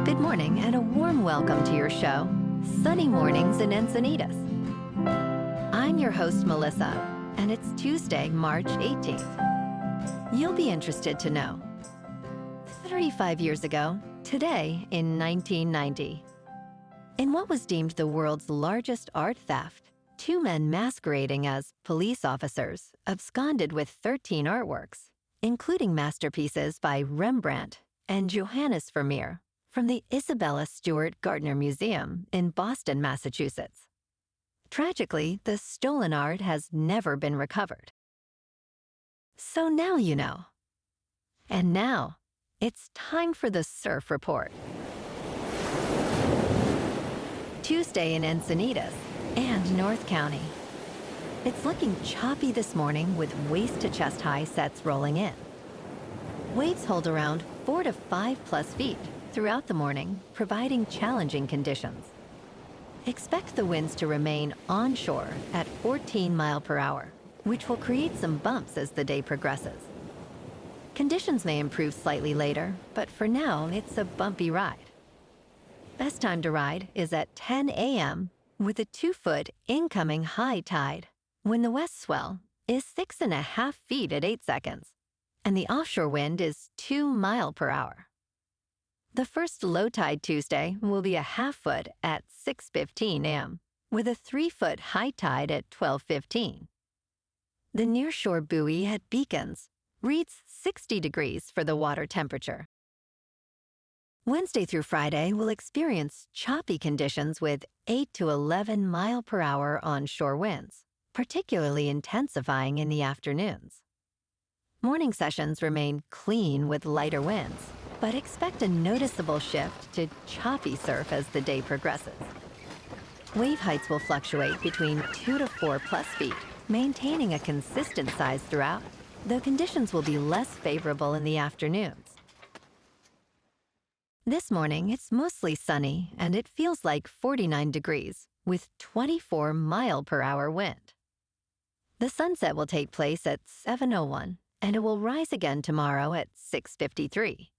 Good morning and a warm welcome to your show, Sunny Mornings in Encinitas. I'm your host, Melissa, and it's Tuesday, March 18th. You'll be interested to know. 35 years ago, today in 1990, in what was deemed the world's largest art theft, two men masquerading as police officers absconded with 13 artworks, including masterpieces by Rembrandt and Johannes Vermeer from the Isabella Stewart Gardner Museum in Boston, Massachusetts. Tragically, the stolen art has never been recovered. So now you know. And now, it's time for the Surf Report. Tuesday in Encinitas and North County. It's looking choppy this morning with waist-to-chest high sets rolling in. Waves hold around 4 to 5+ feet throughout the morning, providing challenging conditions. Expect the winds to remain onshore at 14 miles per hour, which will create some bumps as the day progresses. Conditions may improve slightly later, but for now, it's a bumpy ride. Best time to ride is at 10 a.m. with a 2-foot incoming high tide, when the west swell is 6.5 feet at 8 seconds, and the offshore wind is 2 miles per hour. The first low tide Tuesday will be a 1/2 foot at 6:15 a.m., with a 3-foot high tide at 12:15. The nearshore buoy at Beacons reads 60 degrees for the water temperature. Wednesday through Friday will experience choppy conditions with 8 to 11 miles per hour onshore winds, particularly intensifying in the afternoons. Morning sessions remain clean with lighter winds, but expect a noticeable shift to choppy surf as the day progresses. Wave heights will fluctuate between 2 to 4+ feet, maintaining a consistent size throughout, though conditions will be less favorable in the afternoons. This morning, it's mostly sunny, and it feels like 49 degrees, with 24 miles per hour wind. The sunset will take place at 7:01, and it will rise again tomorrow at 6:53.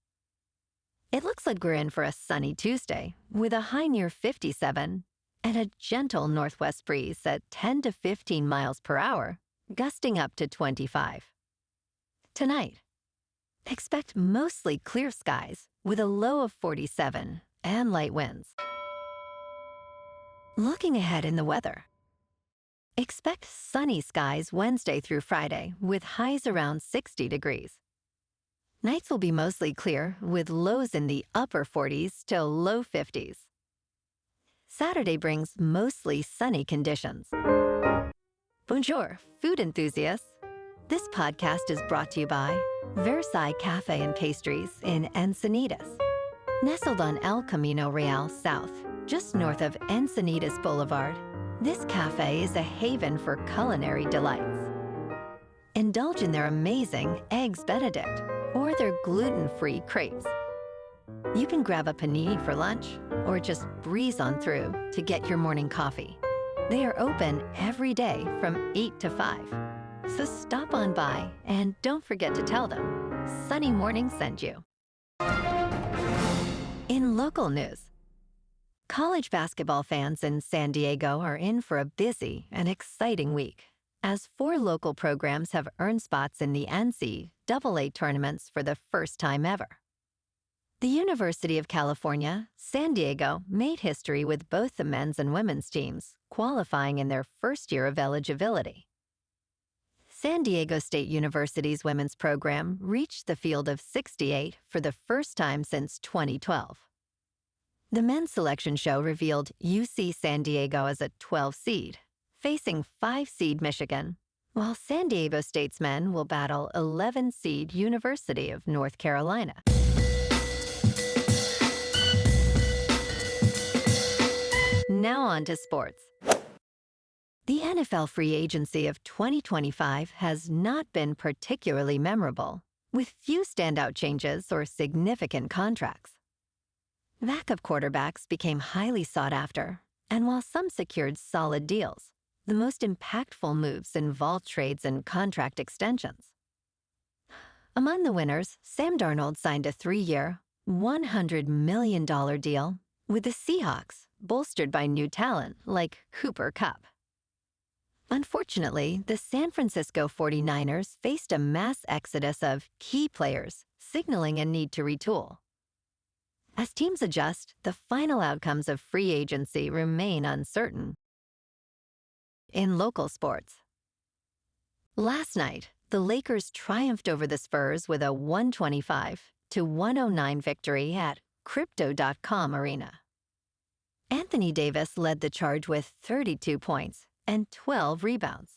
It looks like we're in for a sunny Tuesday, with a high near 57 and a gentle northwest breeze at 10 to 15 miles per hour, gusting up to 25. Tonight, expect mostly clear skies with a low of 47 and light winds. Looking ahead in the weather, expect sunny skies Wednesday through Friday with highs around 60 degrees. Nights will be mostly clear with lows in the upper 40s to low 50s. Saturday brings mostly sunny conditions. Bonjour, food enthusiasts. This podcast is brought to you by Versailles Cafe and Pastries in Encinitas. Nestled on El Camino Real South, just north of Encinitas Boulevard, this cafe is a haven for culinary delights. Indulge in their amazing Eggs Benedict or their gluten-free crepes. You can grab a panini for lunch or just breeze on through to get your morning coffee. They are open every day from 8 to 5. So stop on by and don't forget to tell them Sunny Morning sent you. In local news, college basketball fans in San Diego are in for a busy and exciting week, as 4 local programs have earned spots in the NCAA tournaments for the first time ever. The University of California, San Diego made history with both the men's and women's teams qualifying in their first year of eligibility. San Diego State University's women's program reached the field of 68 for the first time since 2012. The men's selection show revealed UC San Diego as a 12 seed, facing 5 seed Michigan, while San Diego State's men will battle 11 seed University of North Carolina. Now on to sports. The NFL free agency of 2025 has not been particularly memorable, with few standout changes or significant contracts. Backup quarterbacks became highly sought after, and while some secured solid deals, the most impactful moves involved trades and contract extensions. Among the winners, Sam Darnold signed a 3-year, $100 million deal with the Seahawks, bolstered by new talent like Cooper Kupp. Unfortunately, the San Francisco 49ers faced a mass exodus of key players, signaling a need to retool. As teams adjust, the final outcomes of free agency remain uncertain. In local sports, last night, the Lakers triumphed over the Spurs with a 125-109 victory at Crypto.com Arena. Anthony Davis led the charge with 32 points and 12 rebounds,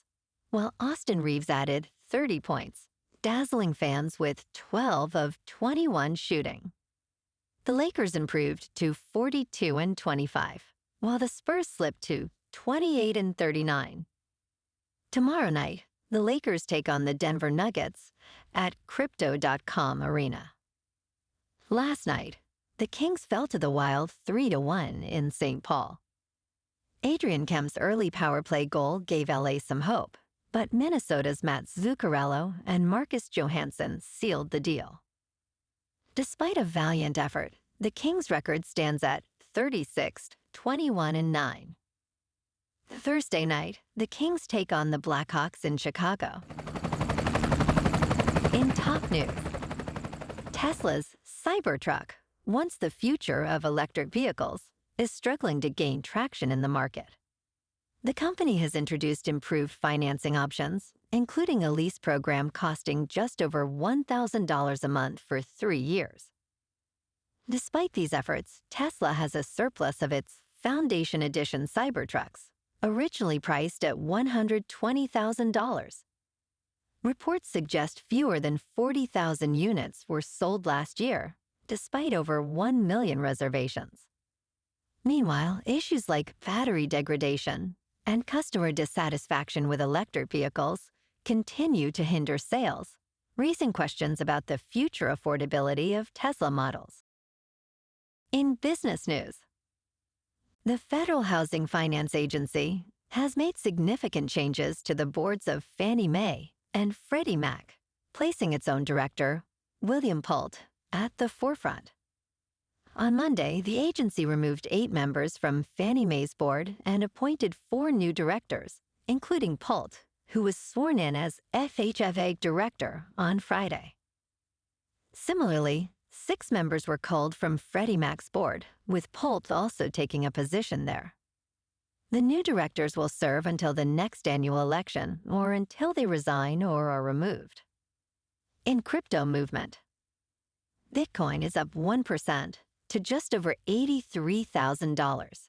while Austin Reeves added 30 points, dazzling fans with 12 of 21 shooting. The Lakers improved to 42-25, while the Spurs slipped to 28-39. Tomorrow night, the Lakers take on the Denver Nuggets at Crypto.com Arena. Last night, the Kings fell to the Wild 3-1 in St. Paul. Adrian Kemp's early power play goal gave LA some hope, but Minnesota's Matt Zuccarello and Marcus Johansson sealed the deal. Despite a valiant effort, the Kings' record stands at 36-21-9. Thursday night, the Kings take on the Blackhawks in Chicago. In top news, Tesla's Cybertruck, once the future of electric vehicles, is struggling to gain traction in the market. The company has introduced improved financing options, including a lease program costing just over $1,000 a month for 3 years. Despite these efforts, Tesla has a surplus of its Foundation Edition Cybertrucks, originally priced at $120,000. Reports suggest fewer than 40,000 units were sold last year, despite over 1 million reservations. Meanwhile, issues like battery degradation and customer dissatisfaction with electric vehicles continue to hinder sales, raising questions about the future affordability of Tesla models. In business news, the Federal Housing Finance Agency has made significant changes to the boards of Fannie Mae and Freddie Mac, placing its own director, William Pult, at the forefront. On Monday, the agency removed 8 members from Fannie Mae's board and appointed 4 new directors, including Pult, who was sworn in as FHFA director on Friday. Similarly, 6 members were culled from Freddie Mac's board, with Pult also taking a position there. The new directors will serve until the next annual election or until they resign or are removed. In crypto movement, Bitcoin is up 1% to just over $83,000.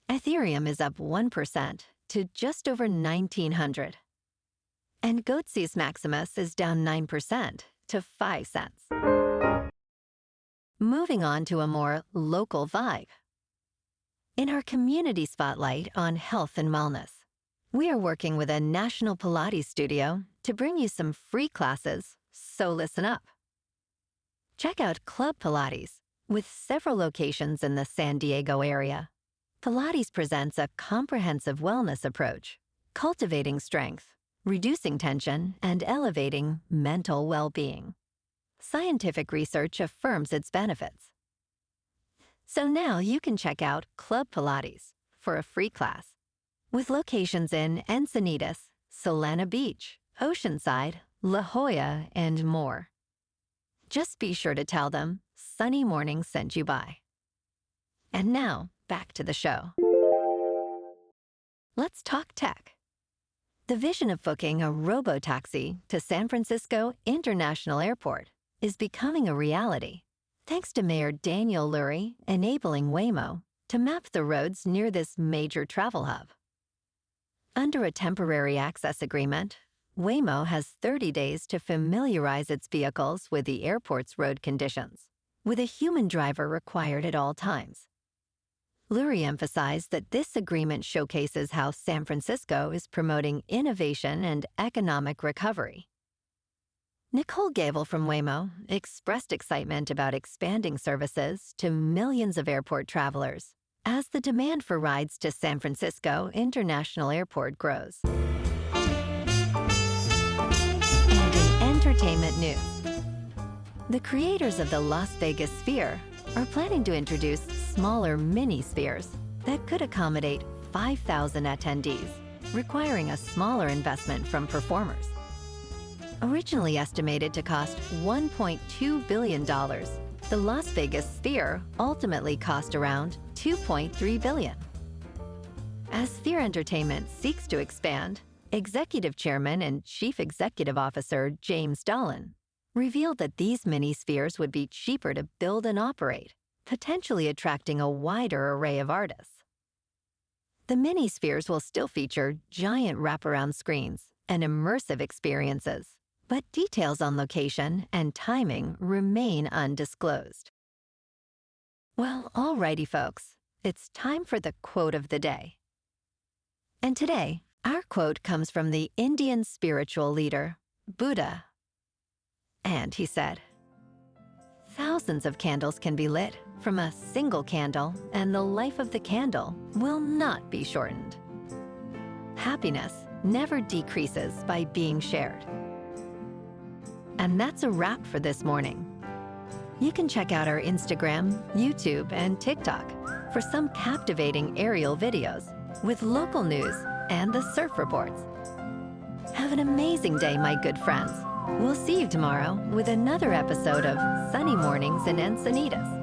Ethereum is up 1% to just over $1,900. And Goatse's Maximus is down 9% to 5 cents. Moving on to a more local vibe. In our community spotlight on health and wellness, we are working with a national Pilates studio to bring you some free classes, so listen up. Check out Club Pilates, with several locations in the San Diego area. Pilates presents a comprehensive wellness approach, cultivating strength, reducing tension, and elevating mental well-being. Scientific research affirms its benefits. So now you can check out Club Pilates for a free class, with locations in Encinitas, Solana Beach, Oceanside, La Jolla, and more. Just be sure to tell them Sunny Morning sent you by. And now, back to the show. Let's talk tech. The vision of booking a Robotaxi to San Francisco International Airport is becoming a reality, thanks to Mayor Daniel Lurie enabling Waymo to map the roads near this major travel hub. Under a temporary access agreement, Waymo has 30 days to familiarize its vehicles with the airport's road conditions, with a human driver required at all times. Lurie emphasized that this agreement showcases how San Francisco is promoting innovation and economic recovery. Nicole Gable from Waymo expressed excitement about expanding services to millions of airport travelers as the demand for rides to San Francisco International Airport grows. And in entertainment news, The creators of the Las Vegas Sphere are planning to introduce smaller mini spheres that could accommodate 5,000 attendees, requiring a smaller investment from performers. Originally estimated to cost $1.2 billion, the Las Vegas Sphere ultimately cost around $2.3 billion. As Sphere Entertainment seeks to expand, Executive Chairman and Chief Executive Officer James Dolan revealed that these mini spheres would be cheaper to build and operate, potentially attracting a wider array of artists. The mini spheres will still feature giant wraparound screens and immersive experiences, but details on location and timing remain undisclosed. Well, alrighty folks, it's time for the quote of the day. And today, our quote comes from the Indian spiritual leader, Buddha. And he said, "Thousands of candles can be lit from a single candle, and the life of the candle will not be shortened." Happiness never decreases by being shared. And that's a wrap for this morning. You can check out our Instagram, YouTube, and TikTok for some captivating aerial videos with local news and the surf reports. Have an amazing day, my good friends. We'll see you tomorrow with another episode of Sunny Mornings in Encinitas.